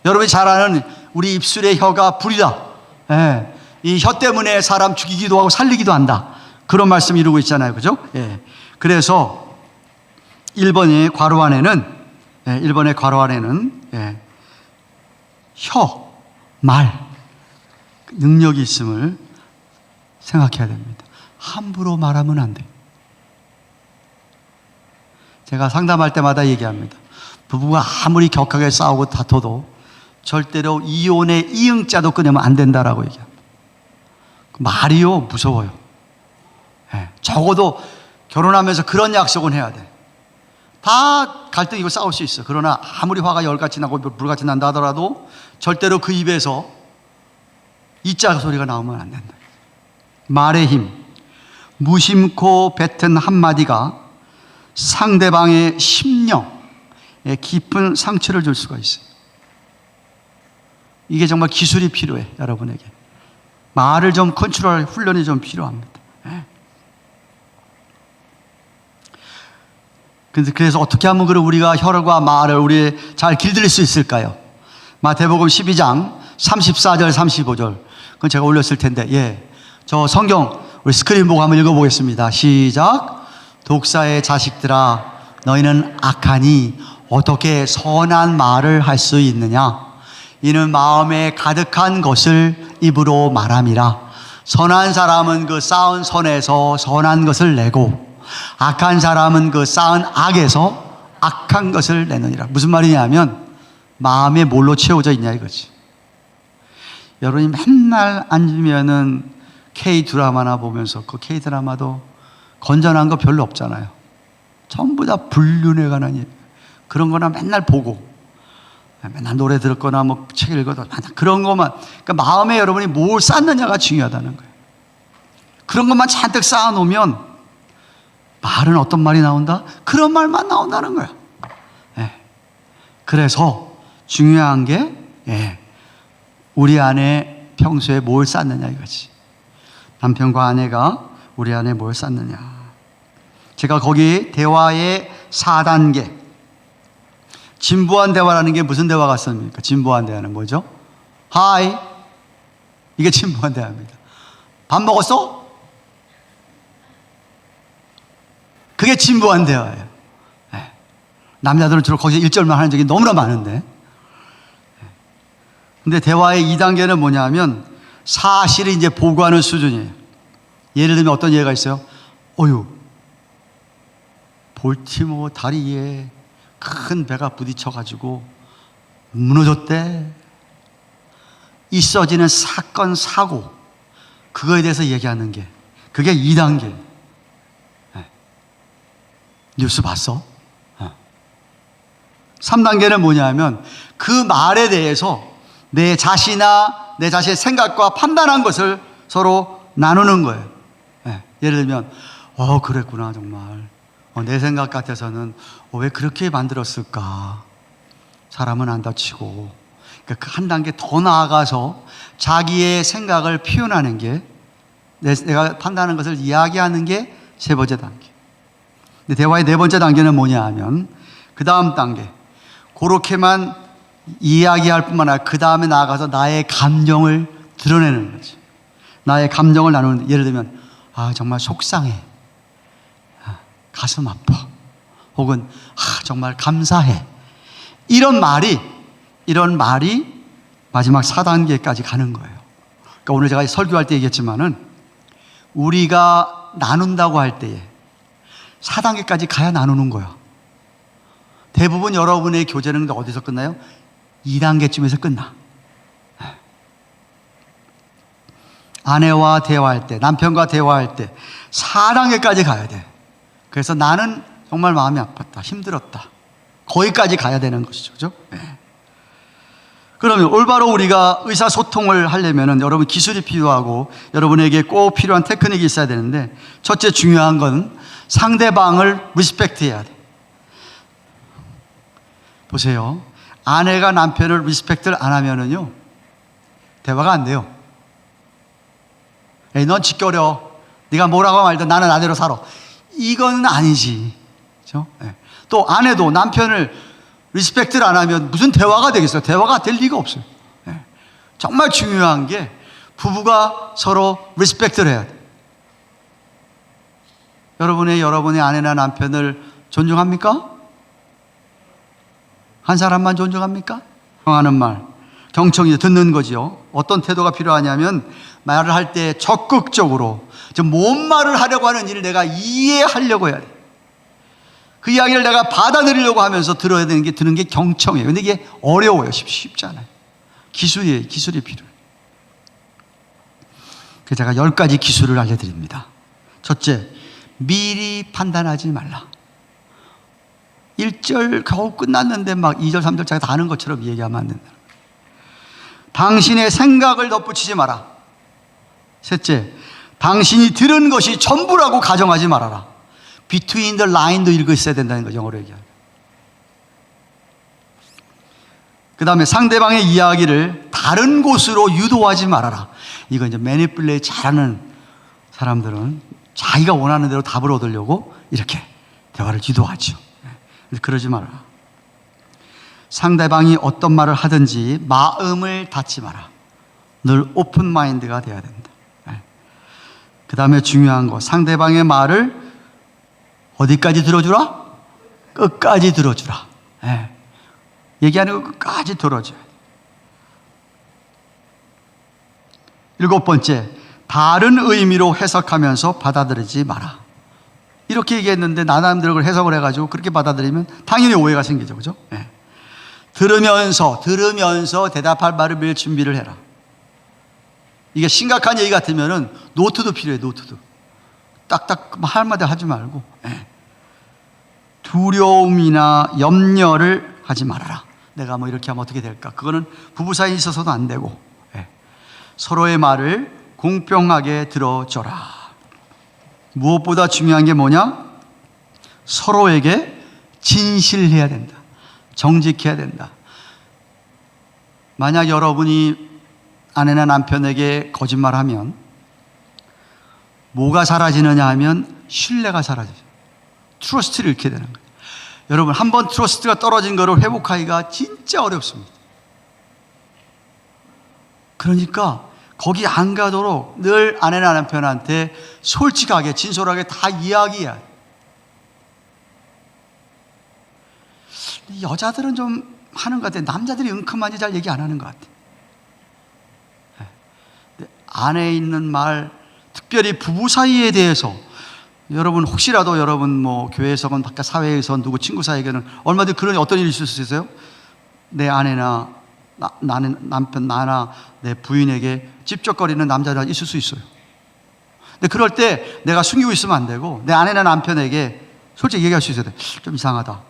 여러분이 잘 아는 우리 입술의 혀가 불이다. 예. 이 혀 때문에 사람 죽이기도 하고 살리기도 한다. 그런 말씀 이루고 있잖아요. 그죠? 예. 그래서 1번의 괄호 안에는, 예, 1번의 괄호 안에는, 예, 혀, 말, 능력이 있음을 생각해야 됩니다. 함부로 말하면 안 돼. 제가 상담할 때마다 얘기합니다. 부부가 아무리 격하게 싸우고 다퉈도 절대로 이혼의 이응자도 끊으면 안 된다라고 얘기합니다. 말이요, 무서워요. 예, 적어도 결혼하면서 그런 약속은 해야 돼. 다 갈등이고 싸울 수 있어. 그러나 아무리 화가 열같이 나고 불같이 난다 하더라도 절대로 그 입에서 이자 소리가 나오면 안 된다. 말의 힘, 무심코 뱉은 한마디가 상대방의 심령에 깊은 상처를 줄 수가 있어요. 이게 정말 기술이 필요해, 여러분에게. 말을 좀 컨트롤할 훈련이 좀 필요합니다. 그래서 어떻게 하면 우리가 혀와 말을 우리 잘 길들일 수 있을까요? 마태복음 12장 34절 35절, 그건 제가 올렸을 텐데, 예, 저 성경 우리 스크린 보고 한번 읽어보겠습니다. 시작. 독사의 자식들아, 너희는 악하니 어떻게 선한 말을 할 수 있느냐? 이는 마음에 가득한 것을 입으로 말함이라. 선한 사람은 그 쌓은 선에서 선한 것을 내고, 악한 사람은 그 쌓은 악에서 악한 것을 내느니라. 무슨 말이냐면 마음에 뭘로 채워져 있냐 이거지. 여러분이 맨날 앉으면은 K-드라마나 보면서 그 K-드라마도 건전한 거 별로 없잖아요. 전부 다 불륜에 관한 일, 그런 거나 맨날 보고, 맨날 노래 들었거나 뭐 책 읽어도 그런 것만, 그러니까 마음에 여러분이 뭘 쌓느냐가 중요하다는 거예요. 그런 것만 잔뜩 쌓아놓으면 말은 어떤 말이 나온다? 그런 말만 나온다는 거야. 예. 그래서 중요한 게, 예, 우리 안에 평소에 뭘 쌓느냐 이거지. 남편과 아내가 우리 안에 뭘 쌓느냐. 제가 거기 대화의 4단계, 진부한 대화라는 게 무슨 대화 같습니까? 진부한 대화는 뭐죠? 하이, 이게 진부한 대화입니다. 밥 먹었어? 그게 진부한 대화예요. 네. 남자들은 주로 거기서 1절만 하는 적이 너무나 많은데, 근데 대화의 2단계는 뭐냐면 사실을 이제 보고하는 수준이에요. 예를 들면 어떤 예가 있어요? 어휴, 볼티모어 다리에 큰 배가 부딪혀가지고 무너졌대. 있어지는 사건, 사고, 그거에 대해서 얘기하는 게, 그게 2단계. 뉴스 봤어? 3단계는 뭐냐면 그 말에 대해서 내 자신이나 내 자신의 생각과 판단한 것을 서로 나누는 거예요. 예를 들면 그랬구나 정말. 내 생각 같아서는 왜 그렇게 만들었을까? 사람은 안 다치고. 그러니까 그 한 단계 더 나아가서 자기의 생각을 표현하는 게, 내가 판단하는 것을 이야기하는 게 3번째 단계. 근데 대화의 4번째 단계는 뭐냐 하면 그 다음 단계, 그렇게만 이야기할 뿐만 아니라 그 다음에 나아가서 나의 감정을 드러내는 거지. 나의 감정을 나누는, 예를 들면 정말 속상해, 가슴 아파, 혹은 정말 감사해, 이런 말이 마지막 4단계까지 가는 거예요. 그러니까 오늘 제가 설교할 때 얘기했지만은 우리가 나눈다고 할 때에 4단계까지 가야 나누는 거야. 대부분 여러분의 교제는 어디서 끝나요? 2단계쯤에서 끝나. 아내와 대화할 때, 남편과 대화할 때 4단계까지 가야 돼. 그래서 나는 정말 마음이 아팠다, 힘들었다, 거기까지 가야 되는 것이죠. 그죠? 네. 그러면 올바로 우리가 의사소통을 하려면 여러분 기술이 필요하고 여러분에게 꼭 필요한 테크닉이 있어야 되는데, 첫째 중요한 건 상대방을 리스펙트 해야 돼. 보세요. 아내가 남편을 리스펙트를 안 하면은요, 대화가 안 돼요. 에이, 넌 지겨려. 네가 뭐라고 말든 나는 나대로 살아. 이건 아니지. 그렇죠? 예. 또 아내도 남편을 리스펙트를 안 하면 무슨 대화가 되겠어요? 대화가 될 리가 없어요. 예. 정말 중요한 게 부부가 서로 리스펙트를 해야 돼요. 여러분의 아내나 남편을 존중합니까? 한 사람만 존중합니까? 하는 말, 경청이 듣는 거지요. 어떤 태도가 필요하냐면 말을 할 때 적극적으로 뭔 말을 하려고 하는 일을 내가 이해하려고 해야 돼. 그 이야기를 내가 받아들이려고 하면서 들어야 되는 게 드는 게 경청이에요. 근데 이게 어려워요. 쉽지 않아요. 기술이 필요해요. 그래서 제가 10가지 기술을 알려드립니다. 첫째, 미리 판단하지 말라. 1절 겨우 끝났는데 막 2절, 3절짜리 다 아는 것처럼 얘기하면 안 된다. 당신의 생각을 덧붙이지 마라. 셋째, 당신이 들은 것이 전부라고 가정하지 말아라. Between the line도 읽어 있어야 된다는 거, 영어로 얘기하면. 그 다음에 상대방의 이야기를 다른 곳으로 유도하지 말아라. 이거 이제 매니플레이트 잘하는 사람들은 자기가 원하는 대로 답을 얻으려고 이렇게 대화를 유도하죠. 그러지 마라. 상대방이 어떤 말을 하든지 마음을 닫지 마라. 늘 오픈 마인드가 돼야 된다. 그 다음에 중요한 거, 상대방의 말을 어디까지 들어주라? 끝까지 들어주라. 얘기하는 거 끝까지 들어줘야 돼. 7번째, 다른 의미로 해석하면서 받아들이지 마라. 이렇게 얘기했는데 나름대로 그걸 해석을 해가지고 그렇게 받아들이면 당연히 오해가 생기죠. 그죠? 들으면서 대답할 말을 매일 준비를 해라. 이게 심각한 얘기 같으면은 노트도 필요해. 노트도 딱딱 할 마디 하지 말고 두려움이나 염려를 하지 말아라. 내가 뭐 이렇게 하면 어떻게 될까? 그거는 부부 사이에 있어서도 안 되고 서로의 말을 공평하게 들어줘라. 무엇보다 중요한 게 뭐냐? 서로에게 진실해야 된다. 정직해야 된다. 만약 여러분이 아내나 남편에게 거짓말하면 뭐가 사라지느냐 하면 신뢰가 사라져요. 트러스트를 잃게 되는 거예요. 여러분, 한번 트러스트가 떨어진 거를 회복하기가 진짜 어렵습니다. 그러니까 거기 안 가도록 늘 아내나 남편한테 솔직하게 진솔하게 다 이야기해야 돼. 여자들은 좀 하는 것 같아요. 남자들이 은큼하지 잘 얘기 안 하는 것 같아요. 안에 있는 말, 특별히 부부 사이에 대해서 여러분 혹시라도 여러분 뭐 교회에서건 바깥 사회에서 누구 친구 사이에는 얼마든지 그런 어떤 일이 있을 수 있어요? 내 아내나 나는 남편, 나나 내 부인에게 찝쩍거리는 남자가 있을 수 있어요. 근데 그럴 때 내가 숨기고 있으면 안 되고 내 아내나 남편에게 솔직히 얘기할 수 있어야 돼. 좀 이상하다.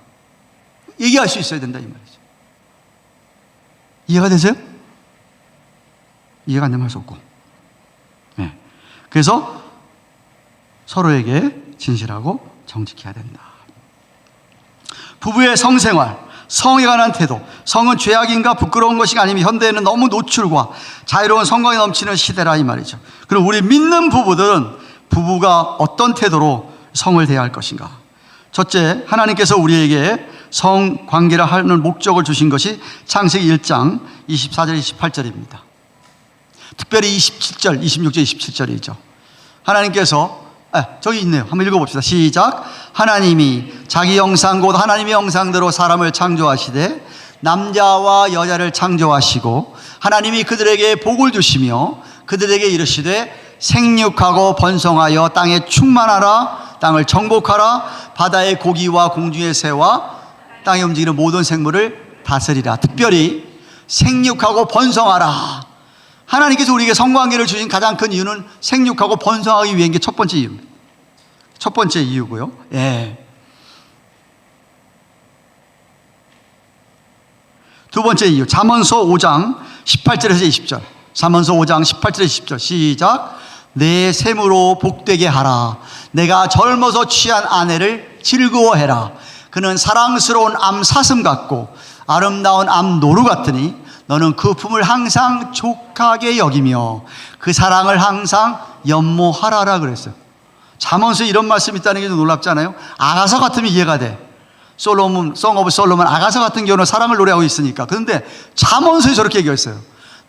얘기할 수 있어야 된다 이 말이죠. 이해가 되세요? 이해가 안 되면 할 수 없고. 그래서 서로에게 진실하고 정직해야 된다. 부부의 성생활, 성에 관한 태도. 성은 죄악인가 부끄러운 것이 아니면 현대에는 너무 노출과 자유로운 성광이 넘치는 시대라 이 말이죠. 그럼 우리 믿는 부부들은 부부가 어떤 태도로 성을 대해야 할 것인가? 첫째, 하나님께서 우리에게 성관계를 하는 목적을 주신 것이 창세기 1장 24절 28절입니다. 특별히 27절, 26절, 27절이죠. 하나님께서 저기 있네요. 한번 읽어봅시다. 시작. 하나님이 자기 형상 곧 하나님의 형상대로 사람을 창조하시되 남자와 여자를 창조하시고 하나님이 그들에게 복을 주시며 그들에게 이르시되 생육하고 번성하여 땅에 충만하라. 땅을 정복하라. 바다의 고기와 공중의 새와 땅에 움직이는 모든 생물을 다스리라. 특별히 생육하고 번성하라. 하나님께서 우리에게 성관계를 주신 가장 큰 이유는 생육하고 번성하기 위한 게 첫 번째 이유입니다. 첫 번째 이유고요. 두 번째 이유, 잠언서 5장 18절에서 20절. 잠언서 5장 18절에서 20절. 시작. 내 샘으로 복되게 하라. 내가 젊어서 취한 아내를 즐거워해라. 그는 사랑스러운 암사슴 같고 아름다운 암노루 같으니 너는 그 품을 항상 족하게 여기며 그 사랑을 항상 연모하라라 그랬어요. 잠언서에 이런 말씀이 있다는 게 좀 놀랍잖아요. 아가서 같으면 이해가 돼. 솔로몬, 송 오브 솔로몬 아가서 같은 경우는 사랑을 노래하고 있으니까. 그런데 잠언서에 저렇게 얘기했어요.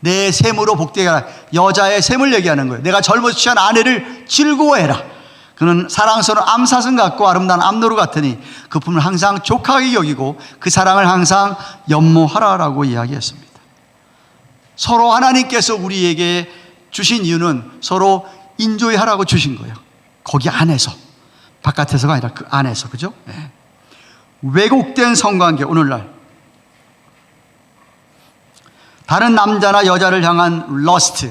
내 샘으로 복되게 하라. 여자의 샘을 얘기하는 거예요. 내가 젊어서 취한 아내를 즐거워해라. 그는 사랑스러운 암사슴 같고 아름다운 암노루 같으니 그 품을 항상 족하게 여기고 그 사랑을 항상 연모하라라고 이야기했습니다. 서로 하나님께서 우리에게 주신 이유는 서로 인조이하라고 주신 거예요. 거기 안에서, 바깥에서가 아니라 그 안에서. 그죠? 네. 왜곡된 성관계, 오늘날 다른 남자나 여자를 향한 러스트,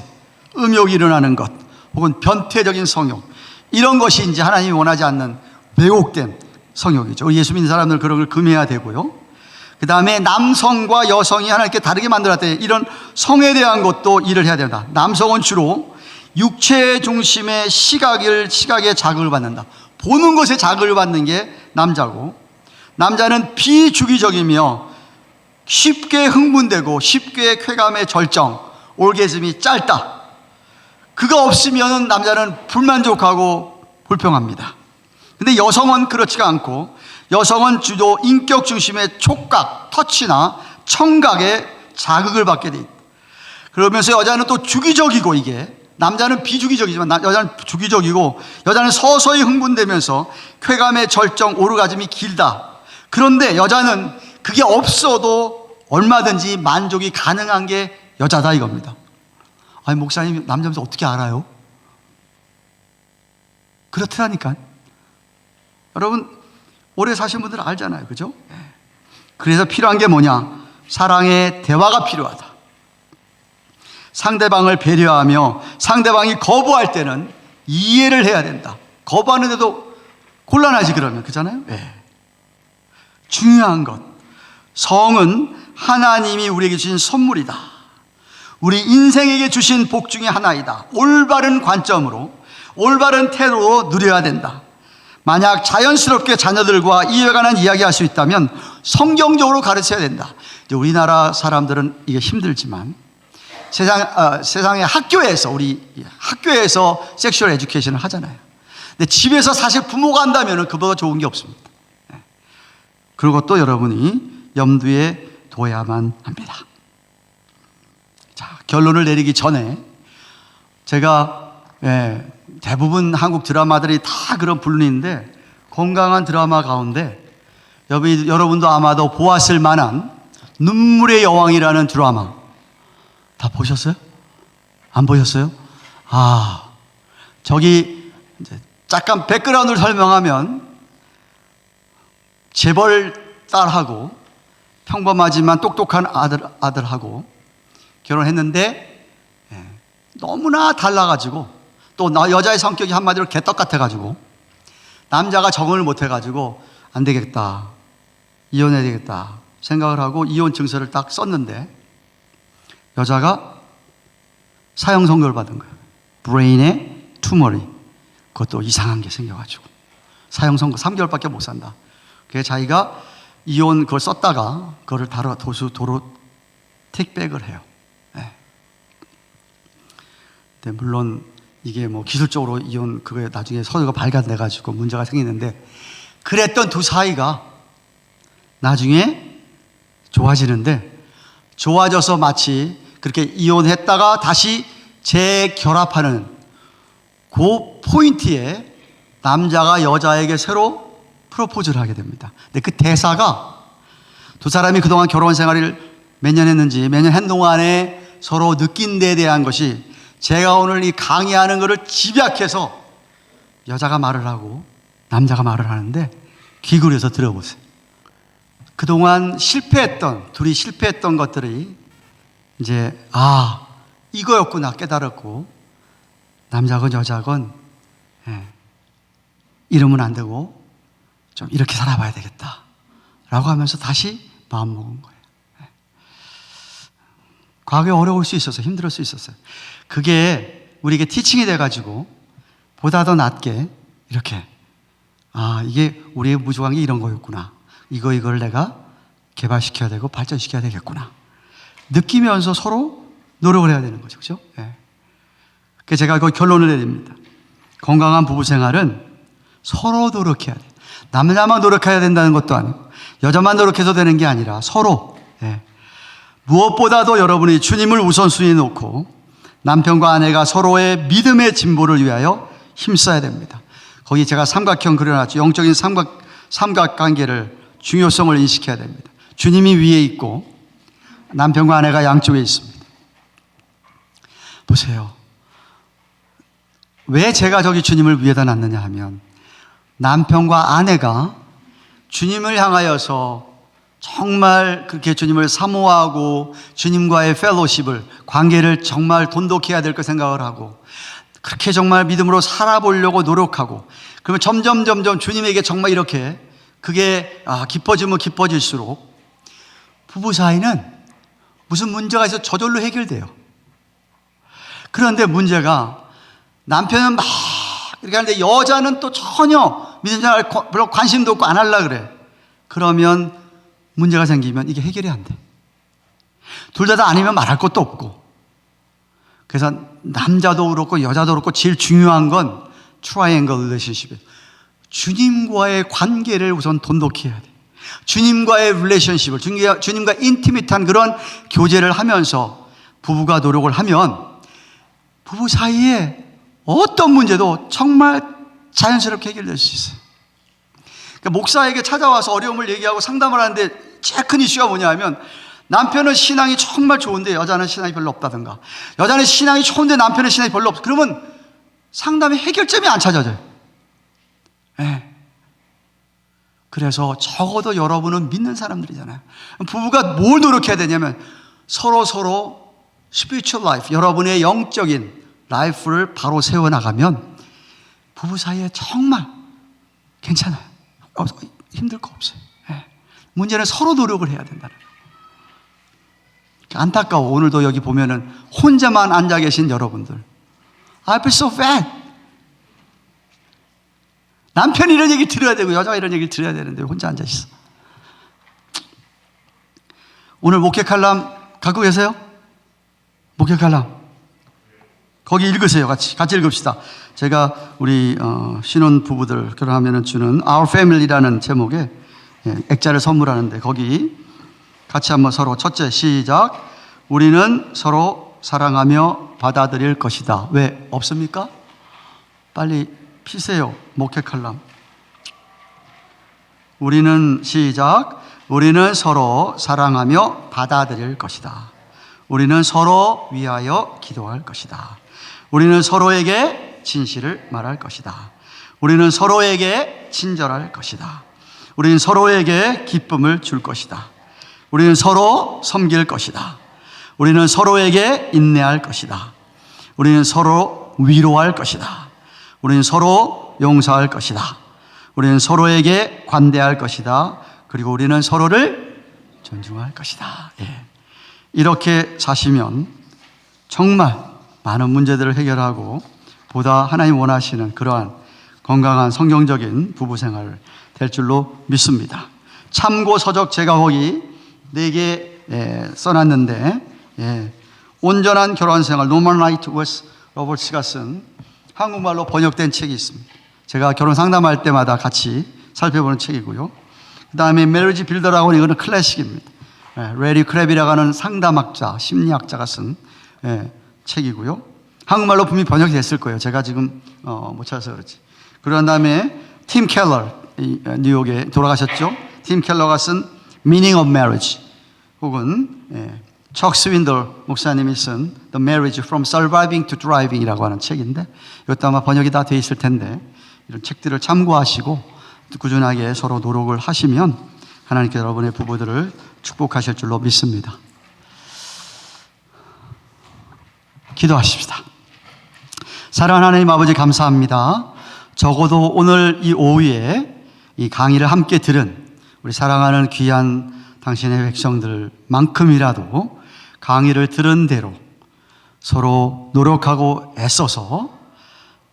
음욕이 일어나는 것, 혹은 변태적인 성욕, 이런 것이 이제 하나님이 원하지 않는 왜곡된 성욕이죠. 우리 예수 믿는 사람들 그런 걸 금해야 되고요. 그 다음에 남성과 여성이 하나님께 다르게 만들었대. 이런 성에 대한 것도 일을 해야 된다. 남성은 주로 육체 중심의 시각에 자극을 받는다. 보는 것에 자극을 받는 게 남자고, 남자는 비주기적이며 쉽게 흥분되고 쉽게 쾌감의 절정, 올게즘이 짧다. 그가 없으면 남자는 불만족하고 불평합니다. 근데 여성은 그렇지가 않고, 여성은 주로 인격 중심의 촉각, 터치나 청각에 자극을 받게 돼 있다. 그러면서 여자는 또 주기적이고, 이게 남자는 비주기적이지만 여자는 주기적이고, 여자는 서서히 흥분되면서 쾌감의 절정, 오르가즘이 길다. 그런데 여자는 그게 없어도 얼마든지 만족이 가능한 게 여자다 이겁니다. 아니, 목사님 남자면서 어떻게 알아요? 그렇더라니까. 여러분 오래 사신 분들은 알잖아요. 그죠? 그래서 필요한 게 뭐냐? 사랑의 대화가 필요하다. 상대방을 배려하며 상대방이 거부할 때는 이해를 해야 된다. 거부하는데도 곤란하지 그러면. 그렇잖아요? 네. 중요한 것, 성은 하나님이 우리에게 주신 선물이다. 우리 인생에게 주신 복 중에 하나이다. 올바른 관점으로, 올바른 태도로 누려야 된다. 만약 자연스럽게 자녀들과 이에 관한 이야기할 수 있다면 성경적으로 가르쳐야 된다. 이제 우리나라 사람들은 이게 힘들지만 세상의 학교에서, 우리 학교에서 섹슈얼 에듀케이션을 하잖아요. 근데 집에서 사실 부모가 한다면 그보다 좋은 게 없습니다. 그리고 또 여러분이 염두에 둬야만 합니다. 자, 결론을 내리기 전에 제가 대부분 한국 드라마들이 다 그런 분류인데, 건강한 드라마 가운데 여러분도 아마도 보았을 만한 눈물의 여왕이라는 드라마 다 보셨어요? 안 보셨어요? 저기 이제 잠깐 백그라운드를 설명하면 재벌 딸하고 평범하지만 똑똑한 아들하고 결혼했는데 너무나 달라가지고, 또 여자의 성격이 한마디로 개떡 같아가지고 남자가 적응을 못해가지고 안 되겠다, 이혼해야 되겠다 생각을 하고 이혼 증서를 딱 썼는데, 여자가 사형 선고를 받은 거예요. 브레인에 투머리, 그것도 이상한 게 생겨가지고 사형 선고 3개월밖에 못 산다. 그래서 자기가 이혼 그걸 썼다가 그거를 도로 택백을 해요. 근데 물론 이게 뭐 기술적으로 이혼 그거에 나중에 서류가 발간돼 가지고 문제가 생기는데, 그랬던 두 사이가 나중에 좋아지는데, 좋아져서 마치 그렇게 이혼했다가 다시 재결합하는 그 포인트에 남자가 여자에게 새로 프로포즈를 하게 됩니다. 근데 그 대사가, 두 사람이 그동안 결혼 생활을 몇 년 했는지, 몇 년 한 동안에 서로 느낀 데에 대한 것이, 제가 오늘 이 강의하는 것을 집약해서 여자가 말을 하고 남자가 말을 하는데 귀 기울여서 들어보세요. 그동안 둘이 실패했던 것들이 이제 이거였구나 깨달았고, 남자건 여자건 이러면 안 되고 좀 이렇게 살아봐야 되겠다 라고 하면서 다시 마음먹은 거예요. 과거에 어려울 수 있었어요. 힘들 수 있었어요. 그게 우리에게 티칭이 돼가지고 보다 더 낫게 이렇게, 이게 우리의 부족한 게 이런 거였구나. 이걸 내가 개발시켜야 되고 발전시켜야 되겠구나 느끼면서 서로 노력을 해야 되는 거죠. 그렇죠? 예. 그래서 제가 그 결론을 내립니다. 건강한 부부 생활은 서로 노력해야 돼. 남자만 노력해야 된다는 것도 아니고 여자만 노력해서 되는 게 아니라 서로. 예. 무엇보다도 여러분이 주님을 우선순위에 놓고 남편과 아내가 서로의 믿음의 진보를 위하여 힘써야 됩니다. 거기 제가 삼각형 그려놨죠. 영적인 삼각관계를 중요성을 인식해야 됩니다. 주님이 위에 있고 남편과 아내가 양쪽에 있습니다. 보세요. 왜 제가 저기 주님을 위에다 놨느냐 하면 남편과 아내가 주님을 향하여서 정말 그렇게 주님을 사모하고 주님과의 펠로십을 관계를 정말 돈독해야 될 거 생각을 하고 그렇게 정말 믿음으로 살아보려고 노력하고 그러면 점점 주님에게 정말 이렇게 그게 깊어지면 깊어질수록 부부 사이는 무슨 문제가 있어서 저절로 해결돼요. 그런데 문제가 남편은 막 이렇게 하는데 여자는 또 전혀 믿음 생활 별로 관심도 없고 안 하려고 그래. 그러면 문제가 생기면 이게 해결이 안 돼. 둘 다 아니면 말할 것도 없고. 그래서 남자도 그렇고 여자도 그렇고 제일 중요한 건 트라이앵글 릴레이션십이에요. 주님과의 관계를 우선 돈독히 해야 돼. 주님과의 릴레이션십을 주님과 인티밋한 그런 교제를 하면서 부부가 노력을 하면 부부 사이에 어떤 문제도 정말 자연스럽게 해결될 수 있어요. 그러니까 목사에게 찾아와서 어려움을 얘기하고 상담을 하는데 제일 큰 이슈가 뭐냐 하면 남편은 신앙이 정말 좋은데 여자는 신앙이 별로 없다든가 여자는 신앙이 좋은데 남편은 신앙이 별로 없어. 그러면 상담의 해결점이 안 찾아져요. 네. 그래서 적어도 여러분은 믿는 사람들이잖아요. 부부가 뭘 노력해야 되냐면 서로 spiritual life, 여러분의 영적인 라이프를 바로 세워나가면 부부 사이에 정말 괜찮아요. 힘들 거 없어요. 네. 문제는 서로 노력을 해야 된다는 거예요. 안타까워. 오늘도 여기 보면은 혼자만 앉아 계신 여러분들. I feel so bad. 남편이 이런 얘기 들어야 되고 여자가 이런 얘기를 들어야 되는데 혼자 앉아 있어. 오늘 목회 칼럼 갖고 계세요? 목회 칼럼. 거기 읽으세요. 같이 읽읍시다. 제가 우리 신혼 부부들 결혼하면 주는 Our Family라는 제목의 액자를 선물하는데 거기 같이 한번 서로 첫째 시작. 우리는 서로 사랑하며 받아들일 것이다. 왜 없습니까? 빨리 피세요. 목회 칼럼. 우리는 시작. 우리는 서로 사랑하며 받아들일 것이다. 우리는 서로 위하여 기도할 것이다. 우리는 서로에게 진실을 말할 것이다. 우리는 서로에게 친절할 것이다. 우리는 서로에게 기쁨을 줄 것이다. 우리는 서로 섬길 것이다. 우리는 서로에게 인내할 것이다. 우리는 서로 위로할 것이다. 우리는 서로 용서할 것이다. 우리는 서로에게 관대할 것이다. 그리고 우리는 서로를 존중할 것이다. 예. 이렇게 사시면 정말 많은 문제들을 해결하고 보다 하나님 원하시는 그러한 건강한 성경적인 부부 생활을 될 줄로 믿습니다. 참고 서적 제가 거기 4개 써놨는데 온전한 결혼 생활 노먼 라이트 웨스 로버츠가 쓴 한국말로 번역된 책이 있습니다. 제가 결혼 상담할 때마다 같이 살펴보는 책이고요. 그 다음에 메리지 빌더라고 하는 이거는 클래식입니다. 레리 크랩이라고 하는 상담학자, 심리학자가 쓴 책이고요. 한국말로 분명히 번역이 됐을 거예요. 제가 지금 못 찾아서 그렇지. 그런 다음에 팀 켈러, 뉴욕에 돌아가셨죠. 팀 켈러가 쓴 Meaning of Marriage, 혹은 척 스윈들 목사님이 쓴 The Marriage from Surviving to Thriving이라고 하는 책인데 이것도 아마 번역이 다 돼 있을 텐데 이런 책들을 참고하시고 꾸준하게 서로 노력을 하시면 하나님께서 여러분의 부부들을 축복하실 줄로 믿습니다. 기도하십시다. 사랑하는 하나님 아버지 감사합니다. 적어도 오늘 이 오후에 이 강의를 함께 들은 우리 사랑하는 귀한 당신의 백성들만큼이라도 강의를 들은 대로 서로 노력하고 애써서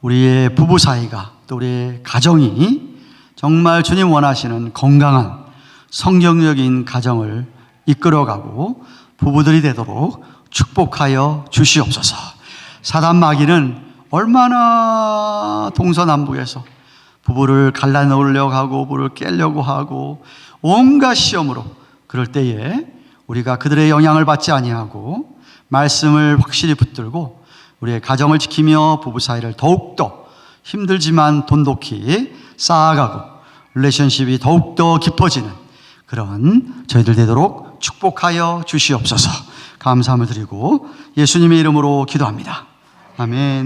우리의 부부 사이가 또 우리의 가정이 정말 주님 원하시는 건강한 성경적인 가정을 이끌어가고 부부들이 되도록 축복하여 주시옵소서. 사단 마귀는 얼마나 동서남북에서 부부를 갈라놓으려고 하고 부부를 깨려고 하고 온갖 시험으로, 그럴 때에 우리가 그들의 영향을 받지 아니하고 말씀을 확실히 붙들고 우리의 가정을 지키며 부부 사이를 더욱더 힘들지만 돈독히 쌓아가고 릴레이션십이 더욱더 깊어지는 그런 저희들 되도록 축복하여 주시옵소서. 감사함을 드리고 예수님의 이름으로 기도합니다. 아멘.